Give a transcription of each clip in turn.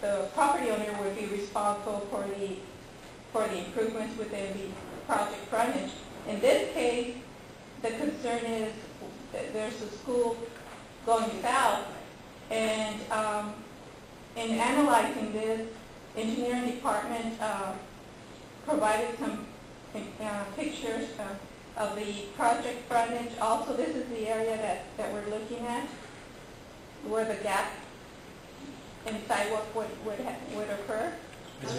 the property owner would be responsible for the improvements within the project frontage. In this case, the concern is that there's a school going south, and in analyzing this, engineering department provided some pictures of the project frontage. Also, this is the area that we're looking at, where the gap in sidewalk would occur. Is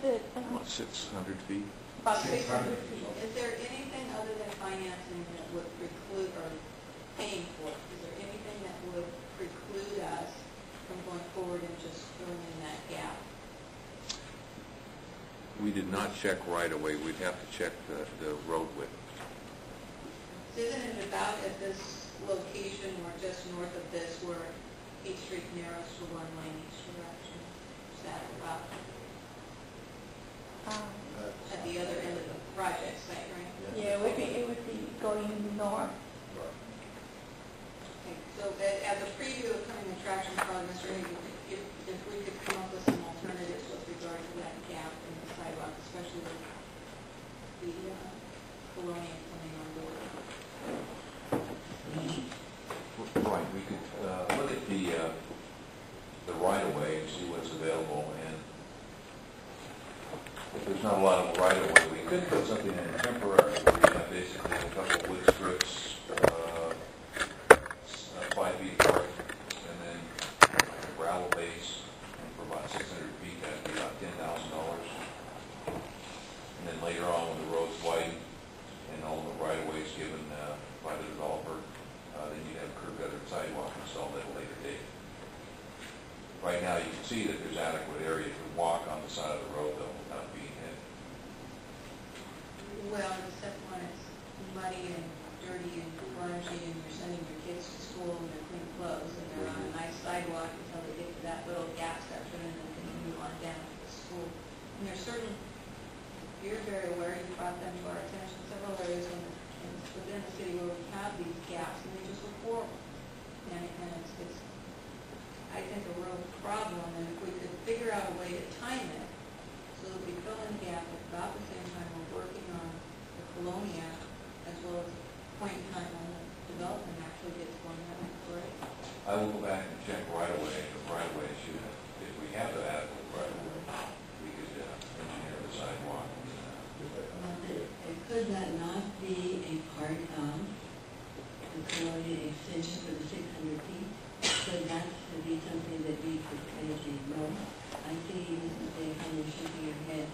it about 600 feet? About 600 feet. Is there anything other than financing that would preclude, or paying for it, is there anything that would preclude us from going forward and just filling in that gap? We did not check right away. We'd have to check the road width. Isn't it about at this location or just north of this where 8th Street narrows to one lane each direction? Is that about at the other end of the project site, right? Yeah, it would be going north. Okay, so as a preview of coming attraction project, Mr. Hagan, if we could come up with some alternatives with regard to that gap in the sidewalk, especially with the Colonial coming on board. Right. We could look at the right-of-way and see what's available. And if there's not a lot of right-of-way, we could put something in temporary. We have basically a couple of wood strips, 5 feet apart, and then a gravel base. And for about 600 feet, that'd be about $10,000. And then later on, when the road's widened and all the right-of-ways given by the developer, then you'd have curb gutter and sidewalk installed at a later date. Right now, you can see that there's adequate area to walk on the side of the road, though, without being hit. Well, except when it's muddy and dirty and grungy and you're sending your kids to school in their clean clothes and they're on a nice sidewalk until they get to that little gas section and then continue on down to the school. And there's certain, you're very aware, you brought them to our attention, several areas within the city where we have these gaps and they just look horrible. And it's I think, a real problem, and if we could figure out a way to time it so that we fill in the gap at about the same time we're working on the Colonia, as well as the point in time when the development actually gets going, that would be great. I will go back and check right-of-way. The right-of-way should, if we have the adequate right-of-way, we could engineer the sidewalk. Could that not be a part of the Colonia extension for the 600 feet? Could that be something that we could kind of ignore? I see Mrs. Day kind of shaking her head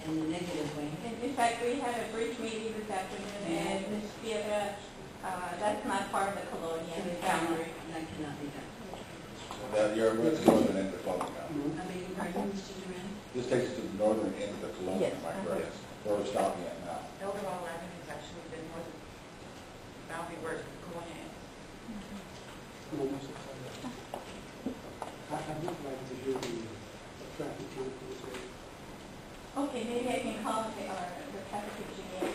in the negative way. In fact, we had a brief meeting this afternoon, and Ms. Piedra, that's not part of the Colonia boundary. That cannot be done. That you're with the northern end of the Colonia. I beg your pardon, Mr. Duran? This takes us to the northern end of the Colonia, Yes. am I correct? Where we're stopping at now. Eldorado Avenue is actually the northern boundary where the Colonia is. I would like to hear the traffic count for this area. Okay, maybe I can call the traffic engineer.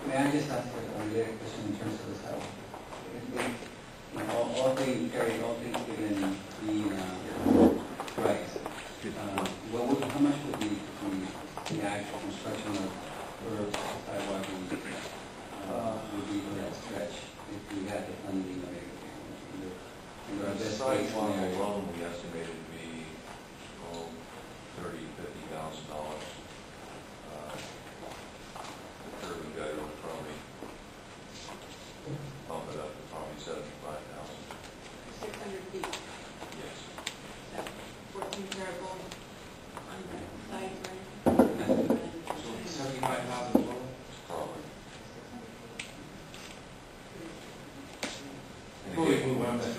May I just ask a related question in terms of the sidewalk? All things carried, all things given the price. How much would the actual construction of curbs, sidewalk, would be for that stretch if we had the funding available? The sidewalk alone, we estimated to be $30,000 to $50,000. The curb and gutter would probably bump it up to probably $75,000. 600 feet, Yes. that 14 variable on the sides, right? So 75,000 total? Probably.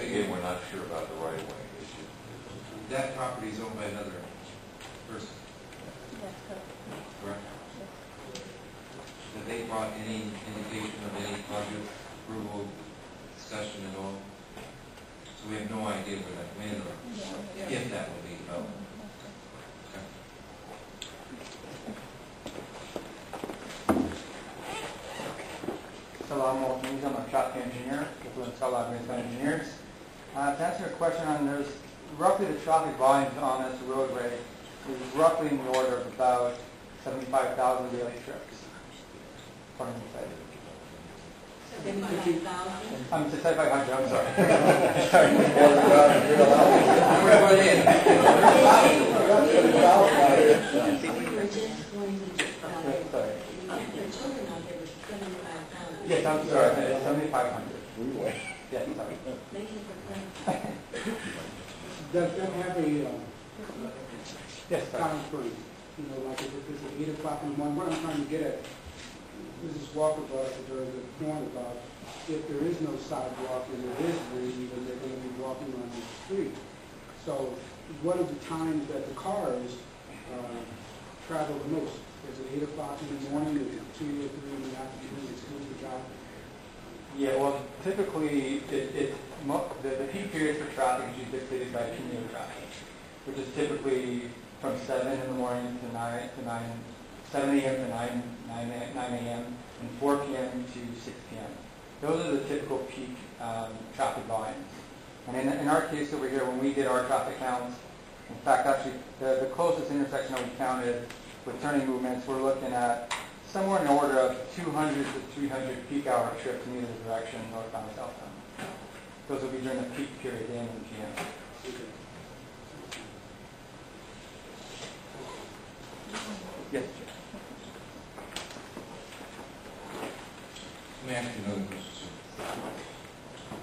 Again, we're not sure about the right-of-way issue. That property is owned by another person, That's correct. correct? Have they brought any indication of any project approval discussion at all? So we have no idea where that went or if that will be developed. Okay. Hello, I'm Walter. I'm a traffic engineer with Gonzalo Engineers. To answer your question on there's roughly the traffic volumes on this roadway is roughly in the order of about 75,000 daily trips. According to the site. 75,000? I'm 7,500, I'm sorry. We were just going to get, Sorry. the children out there were 75,000. Yes, I'm sorry, 7,500. Yes, sorry. Thank you for clarifying. Does that have a Yes, sorry. time frame? You know, like if it's at 8 o'clock in the morning, what I'm trying to get at, Mrs. Walker brought up a very good point about if there is no sidewalk and it is raining, then they're going to be walking on the street. So what are the times that the cars travel the most? Is it 8 o'clock in the morning, is it 2 or 3 in the afternoon, it's still the job? Yeah, well, typically, the peak periods for traffic is usually dictated by commute traffic, which is typically from 7 in the morning to 7 a.m. to 9 a.m., and 4 p.m. to 6 p.m. Those are the typical peak traffic volumes. And in our case over here, when we did our traffic counts, in fact, actually, the closest intersection that we counted with turning movements, we're looking at somewhere in the order of 200 to 300 peak hour trips in either direction, northbound, southbound. Those will be during the peak period, AM and PM. Yes. Let me ask you another question,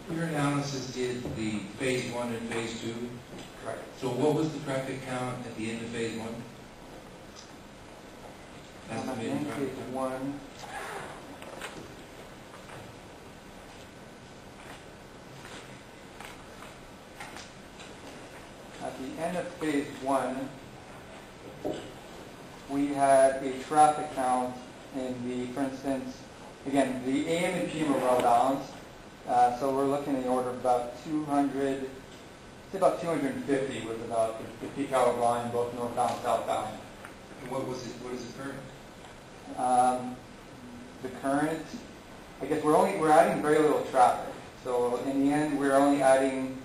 sir. Your analysis did the phase 1 and phase 2. Right. So what was the traffic count at the end of phase 1? Estimated traffic Phase count. 1. At the end of phase 1, we had a traffic count in the, for instance, again, the AM and PM are well balanced. So we're looking in the order of about 200, it's about 250 was about the peak hour volume, both northbound and southbound. And what is the current? The current, I guess we're adding very little traffic. So in the end, we're only adding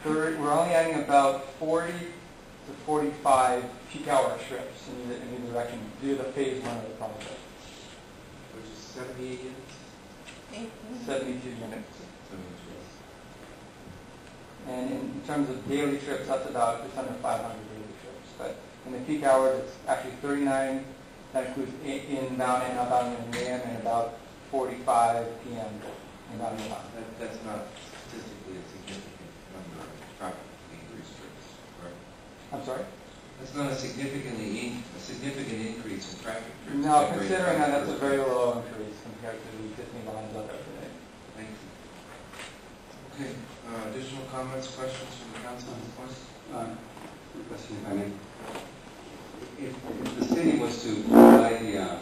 about 40 to 45 peak hour trips in either direction due to the phase 1 of the project. Which is 78 units? 72 units. And in terms of daily trips, that's about just under 500 daily trips. But in the peak hours, it's actually 39. That includes inbound and outbound in the AM, and about 45 p.m. inbound and outbound. That's not statistically a significant number of traffic increase trips, right? I'm sorry? That's not a significant increase in traffic trips. No, considering that that's a very low increase compared to the existing volumes out there today. Thank you. Okay, additional comments, questions from the council at this point? Question, if I may. If the city was to provide the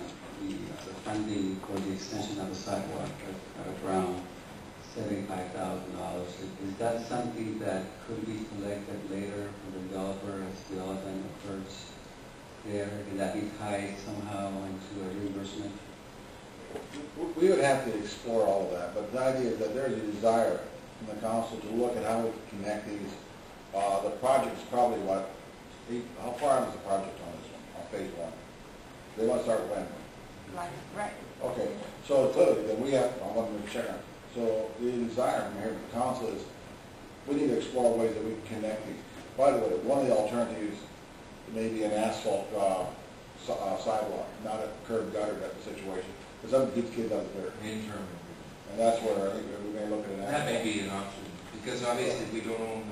funding for the extension of the sidewalk at around $75,000, is that something that could be collected later from the developer as development occurs there? Can that be tied somehow into a reimbursement? We would have to explore all of that, but the idea is that there's a desire from the council to look at how we can connect these. The project is probably how far is the project on this one, on phase 1? They want to start when? Right. Okay, so clearly, then we have, I want to check on. So the desire from here from the council is, we need to explore ways that we can connect these. By the way, one of the alternatives may be an asphalt sidewalk, not a curb gutter type of situation, because that keeps kids out of the dirt. Interim. And that's where I think we may look at an That may asphalt. be an option, because obviously we don't own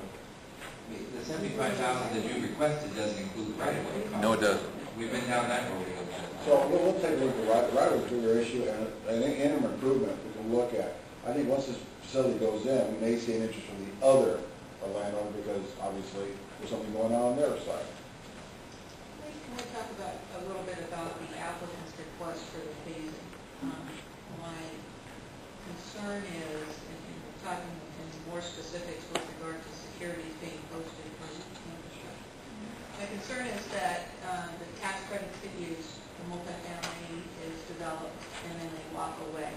the 75,000 that you requested doesn't include right of way. No, it doesn't. We've been down that road a little bit. So we'll take a look at the right of way bigger issue, and an interim improvement we can look at. I think once this facility goes in, we may see an interest from the other landowner, because obviously there's something going on their side. Can we talk about a little bit about the applicant's request for the phasing? My concern is, and talking in more specifics with regard to security being posted for infrastructure. My concern is that the tax credits get used, the multifamily is developed, and then they walk away.